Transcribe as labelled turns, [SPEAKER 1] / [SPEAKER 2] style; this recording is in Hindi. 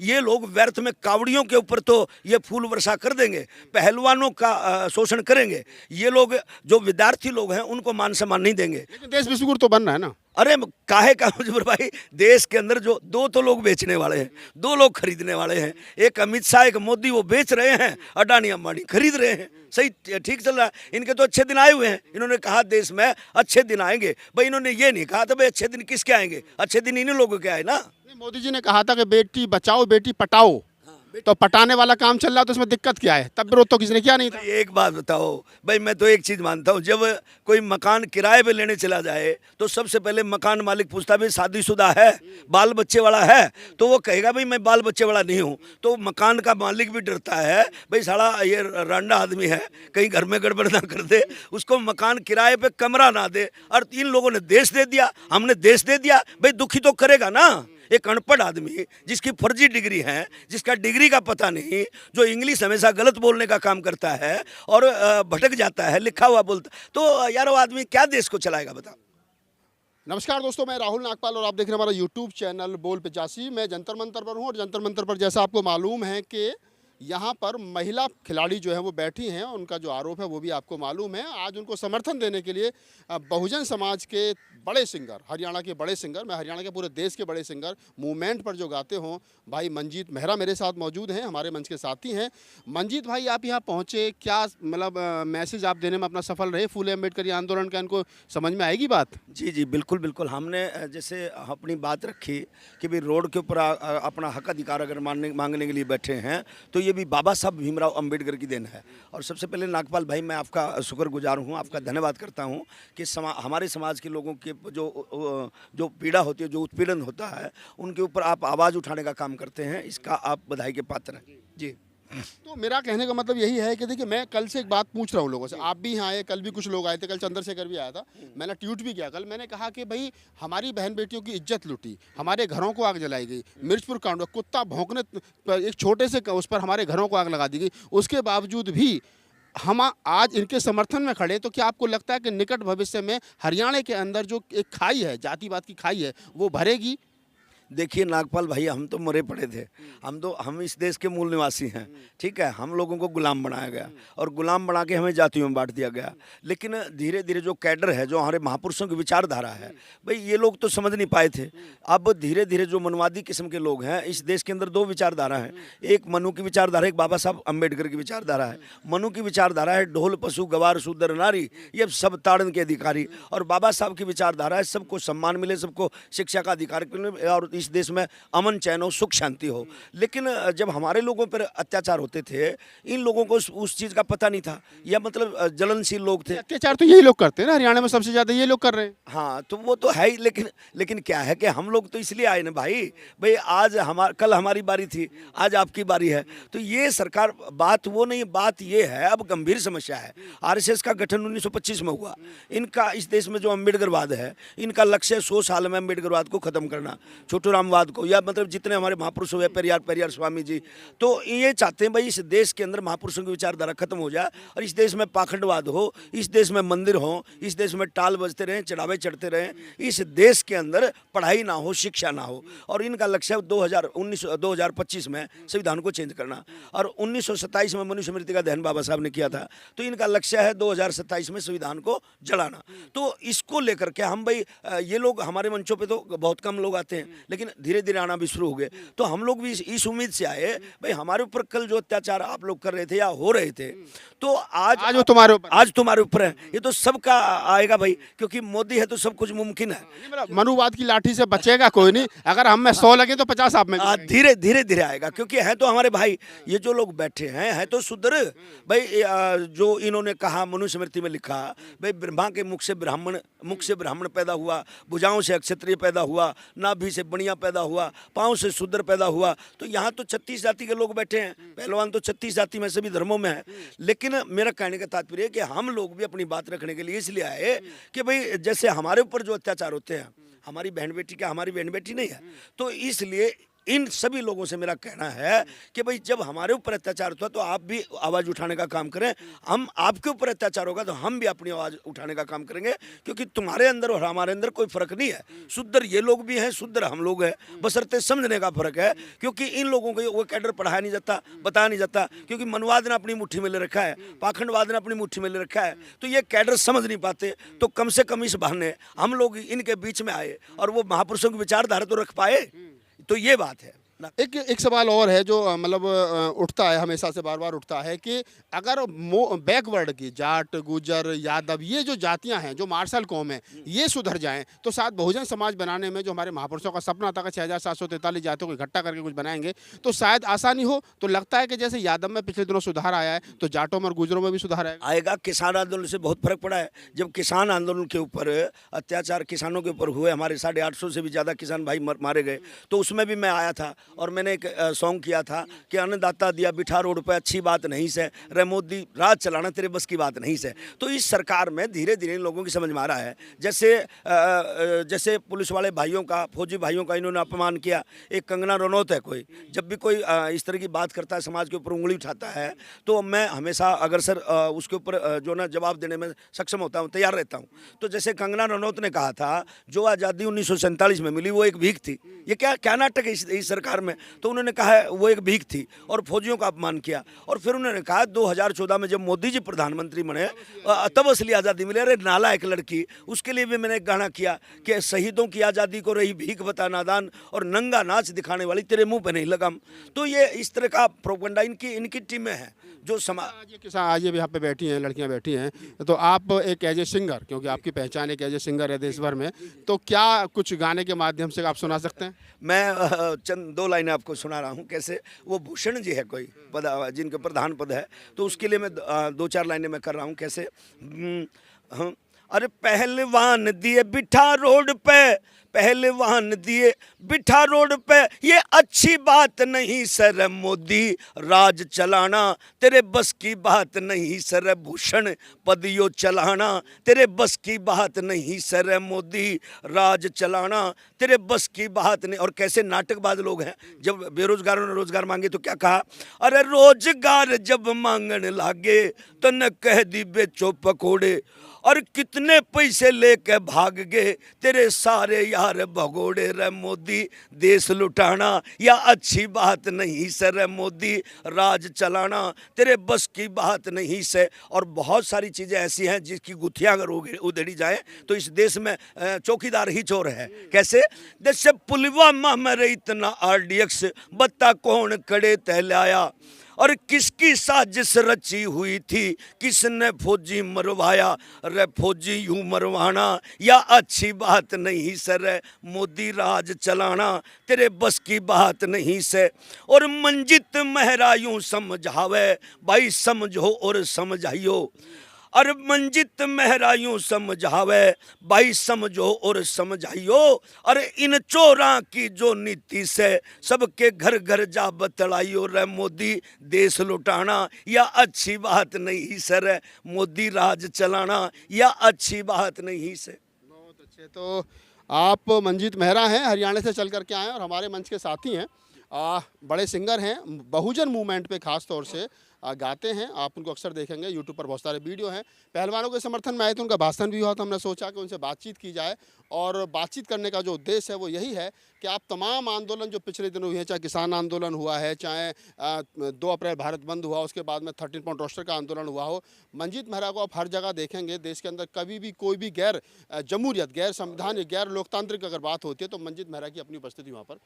[SPEAKER 1] ये लोग व्यर्थ में कावड़ियों के ऊपर तो ये फूल वर्षा कर देंगे, पहलवानों का शोषण करेंगे। ये लोग जो विद्यार्थी लोग हैं उनको मान सम्मान नहीं देंगे।
[SPEAKER 2] लेकिन देश बिस्कुट तो बन रहा है ना।
[SPEAKER 1] अरे काहे का मुजफ्फर भाई, देश के अंदर जो दो तो लोग बेचने वाले हैं, दो लोग खरीदने वाले हैं, एक अमित शाह एक मोदी, वो बेच रहे हैं, अडानी अंबानी खरीद रहे हैं। सही ठीक चल रहा है। इनके तो अच्छे दिन आए हुए हैं। इन्होंने कहा देश में अच्छे दिन आएंगे, भाई इन्होंने ये नहीं कहा था भाई अच्छे दिन किसके आएंगे, अच्छे दिन इन्हीं लोगों के आए ना।
[SPEAKER 2] नहीं, मोदी जी ने कहा था कि बेटी बचाओ बेटी पटाओ, तो पटाने वाला काम चल रहा है, तो इसमें दिक्कत क्या है? तब विरोध तो किसी ने किया नहीं था।
[SPEAKER 1] भाई एक बात बताओ भाई, मैं तो एक चीज मानता हूँ, जब कोई मकान किराए पे लेने चला जाए तो सबसे पहले मकान मालिक पूछता भाई शादीशुदा है, बाल बच्चे वाला है, तो वो कहेगा भाई मैं बाल बच्चे वाला नहीं हूँ। तो मकान का मालिक भी डरता है भाई साला ये रांडा आदमी है, कहीं घर में गड़बड़ ना कर दे, उसको मकान किराए पे कमरा ना दे। और इन लोगों ने देश दे दिया, हमने देश दे दिया, भाई दुखी तो करेगा ना। एक अनपढ़ आदमी जिसकी फर्जी डिग्री है, जिसका डिग्री का पता नहीं, जो इंग्लिश हमेशा गलत बोलने का काम करता है और भटक जाता है, लिखा हुआ बोलता, तो यार वो आदमी क्या देश को चलाएगा बताओ।
[SPEAKER 2] नमस्कार दोस्तों, मैं राहुल नागपाल और आप देख रहे हैं हमारा यूट्यूब चैनल बोल 85। मैं जंतर मंतर पर हूँ और जंतर मंतर पर जैसा आपको मालूम है कि यहाँ पर महिला खिलाड़ी जो है वो बैठी हैं, उनका जो आरोप है वो भी आपको मालूम है। आज उनको समर्थन देने के लिए बहुजन समाज के बड़े सिंगर, हरियाणा के बड़े सिंगर, मैं हरियाणा के पूरे देश के बड़े सिंगर मूवमेंट पर जो गाते हों, भाई मंजीत मेहरा मेरे साथ मौजूद हैं, हमारे मंच के साथी हैं। मंजीत भाई, आप यहाँ पहुँचे, क्या मतलब मैसेज आप देने में अपना सफल रहे? फूले अम्बेडकर आंदोलन का इनको समझ में आएगी बात?
[SPEAKER 1] जी जी बिल्कुल बिल्कुल। हमने जैसे अपनी बात रखी कि भाई रोड के ऊपर अपना हक अधिकार अगर मांगने के लिए बैठे हैं तो ये भी बाबा साहब भीमराव अंबेडकर की देन है। और सबसे पहले नागपाल भाई, मैं आपका शुक्रगुजार हूँ, आपका धन्यवाद करता हूँ कि हमारे समाज के लोगों के जो पीड़ा होती है, जो उत्पीड़न होता है, उनके ऊपर आप आवाज़ उठाने का काम करते हैं। इसका आप बधाई के पात्र हैं जी।
[SPEAKER 2] तो मेरा कहने का मतलब यही है कि देखिए, मैं कल से एक बात पूछ रहा हूँ लोगों से, आप भी यहाँ आए, कल भी कुछ लोग आए थे, कल चंद्रशेखर भी आया था, मैंने ट्वीट भी किया कल, मैंने कहा कि भाई हमारी बहन बेटियों की इज्जत लूटी, हमारे घरों को आग जलाई गई, मिर्चपुर कांड में कुत्ता भौंकने पर एक छोटे से उस पर हमारे घरों को आग लगा दी गई, उसके बावजूद भी हम आज इनके समर्थन में खड़े। तो क्या आपको लगता है कि निकट भविष्य में हरियाणा के अंदर जो एक खाई है, जातिवाद की खाई है, वो भरेगी?
[SPEAKER 1] देखिए नागपाल भाई, हम तो मरे पड़े थे, हम इस देश के मूल निवासी हैं, ठीक है। हम लोगों को गुलाम बनाया गया और गुलाम बना के हमें जातियों में बांट दिया गया। लेकिन धीरे धीरे जो कैडर है, जो हमारे महापुरुषों की विचारधारा है, भाई ये लोग तो समझ नहीं पाए थे। अब धीरे धीरे जो मनवादी किस्म के लोग हैं, इस देश के अंदर दो विचारधारा हैं, एक मनु की विचारधारा, एक बाबा साहब अम्बेडकर की विचारधारा है। मनु की विचारधारा है ढोल पशु गवार शूद्र नारी, ये सब ताड़न के अधिकारी। और बाबा साहब की विचारधारा है सबको सम्मान मिले, सबको शिक्षा का अधिकार मिले और इस देश में अमन चैन हो, सुख शांति हो। लेकिन जब हमारे लोगों पर अत्याचार होते थे, इन लोगों को उस चीज का पता नहीं था, या मतलब जलनशील लोग थे।
[SPEAKER 2] अत्याचार तो यही लोग करते हैं ना, हरियाणा में सबसे ज्यादा ये लोग कर रहे हैं।
[SPEAKER 1] हाँ तो वो तो है ही, लेकिन क्या है कि हम लोग तो इसलिए आए ना भाई आज कल हमारी बारी थी, आज आपकी बारी है। तो ये सरकार, बात वो नहीं, बात ये है, अब गंभीर समस्या है। आरएसएस का गठन 1925 में हुआ। इनका इस देश में जो अम्बेडकरवाद है, इनका लक्ष्य 100 साल में अम्बेडकरवाद को खत्म करना, छोटू रामवाद को, या मतलब जितने हमारे महापुरुष हुए, पेरियार स्वामी जी, तो ये चाहते हैं भाई इस देश के अंदर महापुरुषों की विचारधारा खत्म हो जाए और इस देश में पाखंडवाद हो, इस देश में मंदिर हो, इस देश में टाल बजते रहें, चढ़ावे चढ़ते रहें, इस देश के अंदर पढ़ाई ना हो, शिक्षा ना हो। और इनका लक्ष्य 2025 में संविधान को चेंज करना। और 1927 में मनुस्मृति का दहन बाबा साहब ने किया था, तो इनका लक्ष्य है 2027 में संविधान को जलाना। तो इसको लेकर के हम भाई, ये लोग हमारे मंचों पे तो बहुत कम लोग आते हैं, लेकिन धीरे धीरे आना भी शुरू हो गए। तो हम लोग भी इस उम्मीद से आए भाई, हमारे ऊपर कल जो अत्याचार आप लोग कर रहे थे या हो रहे थे, तो आज
[SPEAKER 2] वो तुम्हारे
[SPEAKER 1] ऊपर है। ये तो सबका आएगा भाई, क्योंकि मोदी है तो सब कुछ मुमकिन है।
[SPEAKER 2] मनुवाद की लाठी से बचेगा कोई नहीं, अगर हम में 100 लगे तो 50 आप में।
[SPEAKER 1] धीरे धीरे आएगा, क्योंकि है तो हमारे भाई, ये जो लोग बैठे हैं है तो शुद्र भाई। जो इन्होंने कहा, मनुस्मृति में लिखा भाई, ब्रह्मा के मुख से ब्राह्मण पैदा हुआ, भुजाओं से क्षत्रिय पैदा हुआ, नाभि से बनिया पैदा हुआ, पाँव से शूद्र पैदा हुआ। तो यहाँ तो 36 जाति के लोग बैठे हैं, पहलवान तो 36 जाति में सभी धर्मों में है। लेकिन मेरा कहने का तात्पर्य है कि हम लोग भी अपनी बात रखने के लिए इसलिए आए कि भाई जैसे हमारे ऊपर जो अत्याचार होते हैं, हमारी बहन बेटी क्या हमारी बहन बेटी नहीं है, तो इसलिए इन सभी लोगों से मेरा कहना है कि भाई जब हमारे ऊपर अत्याचार हुआ तो आप भी आवाज़ उठाने का काम करें, हम आपके ऊपर अत्याचार होगा तो हम भी अपनी आवाज़ उठाने का काम करेंगे, क्योंकि तुम्हारे अंदर और हमारे अंदर कोई फर्क नहीं है। शुद्र ये लोग भी हैं, शुद्र हम लोग हैं, बशर्ते समझने का फर्क है। क्योंकि इन लोगों को वो कैडर पढ़ाया नहीं जाता, बताया नहीं जाता, क्योंकि मनवाद ने अपनी मुट्ठी में ले रखा है, पाखंडवाद ने अपनी मुट्ठी में ले रखा है, तो ये कैडर समझ नहीं पाते। तो कम से कम इस बहाने हम लोग इनके बीच में आए और वो महापुरुषों की विचारधारा तो रख पाए, तो ये बात है ना।
[SPEAKER 2] एक सवाल और है जो मतलब उठता है, हमेशा से बार बार उठता है कि अगर बैकवर्ड की जाट, गुजर, यादव, ये जो जातियां हैं, जो मार्शल कौम है, ये सुधर जाएं तो शायद बहुजन समाज बनाने में जो हमारे महापुरुषों का सपना था कि 6743 जातियों को इकट्ठा करके कुछ बनाएंगे तो शायद आसानी हो। तो लगता है कि जैसे यादव में पिछले दिनों सुधार आया है तो जाटों में और गुजरों में भी सुधार
[SPEAKER 1] आएगा। किसान आंदोलन से बहुत फर्क पड़ा है। जब किसान आंदोलन के ऊपर अत्याचार किसानों के ऊपर हुए, हमारे 850 से भी ज़्यादा किसान भाई मारे गए, तो उसमें भी मैं आया था और मैंने एक सॉन्ग किया था कि अन्नदाता दिया बिठा रोड पे, अच्छी बात नहीं से, रे मोदी राज चलाना तेरे बस की बात नहीं से। तो इस सरकार में धीरे धीरे इन लोगों की समझ में आ रहा है। जैसे पुलिस वाले भाइयों का, फौजी भाइयों का इन्होंने अपमान किया। एक कंगना रनौत है, कोई जब भी कोई इस तरह की बात करता है, समाज के ऊपर उंगली उठाता है, तो मैं हमेशा अग्रसर उसके ऊपर जो ना जवाब देने में सक्षम होता हूँ, तैयार रहता हूँ। तो जैसे कंगना रनौत ने कहा था जो आज़ादी 1947 में मिली वो एक भीख थी। ये क्या नाटक है इस सरकार में। तो उन्होंने कहा है वो एक भीख थी और फौजियों का अपमान किया। और फिर उन्होंने कहा 2014 में जब मोदी जी प्रधानमंत्री बने तब असली आज़ादी मिले। अरे नाला एक लड़की, उसके लिए भी मैंने एक गाना किया कि शहीदों की आज़ादी को रही भीख बता नादान और नंगा नाच दिखाने वाली तेरे मुंह पे नहीं लगाम। तो ये इस तरह का प्रोपेगेंडा इनकी टीमें हैं जो
[SPEAKER 2] किसान आज ये भी यहाँ पे बैठी हैं, लड़कियाँ बैठी हैं, तो आप एक एज ए सिंगर, क्योंकि आपकी पहचान एक एज ए सिंगर है देश भर में, तो क्या कुछ गाने के माध्यम से आप सुना सकते हैं?
[SPEAKER 1] मैं चंद 2 लाइनें आपको सुना रहा हूँ। कैसे वो भूषण जी है कोई पद, जिनका प्रधान पद है, तो उसके लिए मैं 2-4 लाइनें मैं कर रहा हूँ। कैसे अरे पहलवान दिए बिठा रोड पे, पहलवान दिए बिठा रोड पे, ये अच्छी बात नहीं सर मोदी राज चलाना, तेरे बस की बात नहीं सर भूषण पदियो चलाना, तेरे बस की बात नहीं सर मोदी राज चलाना, तेरे बस की बात नहीं। और कैसे नाटकबाज लोग हैं, जब बेरोजगारों ने रोजगार मांगे तो क्या कहा, अरे रोजगार जब मांगने लागे तो न कह दी बेचो पकोड़े, और कितने पैसे लेके भाग गए तेरे सारे यार भगोड़े। रे मोदी देश लुटाना या अच्छी बात नहीं सर मोदी राज चलाना, तेरे बस की बात नहीं से। और बहुत सारी चीज़ें ऐसी हैं जिसकी गुत्थियां अगर उधेड़ी जाए तो इस देश में चौकीदार ही चोर है। कैसे, जैसे पुलवामा में इतना RDX बत्ता कौन कड़े तहलाया, और किसकी साजिश रची हुई थी, किसने फौजी मरवाया, रे फौजी यूं मरवाना या अच्छी बात नहीं सर मोदी राज चलाना, तेरे बस की बात नहीं से। और मंजित मेहरा यूं समझावे भाई समझो और समझाइयो, और मंजित मेहरा यूं समझावे भाई समझो और समझाइयो, और इन चोरा की जो नीति से सबके घर घर जा बतलाइयो। रे मोदी देश लुटाना या अच्छी बात नहीं सर मोदी राज चलाना या अच्छी बात नहीं से।
[SPEAKER 2] बहुत अच्छे। तो आप मंजीत मेहरा हैं, हरियाणा से चल करके आए हैं और हमारे मंच के साथी हैं, बड़े सिंगर हैं, बहुजन मूवमेंट पे खास तौर से गाते हैं। आप उनको अक्सर देखेंगे, यूट्यूब पर बहुत सारे वीडियो हैं। पहलवानों के समर्थन में आए तो उनका भाषण भी हुआ, तो हमने सोचा कि उनसे बातचीत की जाए। और बातचीत करने का जो उद्देश्य है वो यही है कि आप तमाम आंदोलन जो पिछले दिनों हुए हैं, चाहे किसान आंदोलन हुआ है, चाहे 2 अप्रैल भारत बंद हुआ, उसके बाद में 13 पॉइंट रोस्टर का आंदोलन हुआ हो, मंजीत मेहरा को आप हर जगह देखेंगे। देश के अंदर कभी भी कोई भी गैर जमहूरियत, गैर संवैधानिक, गैर लोकतांत्रिक अगर बात होती है तो मंजीत मेहरा की अपनी उपस्थिति वहाँ पर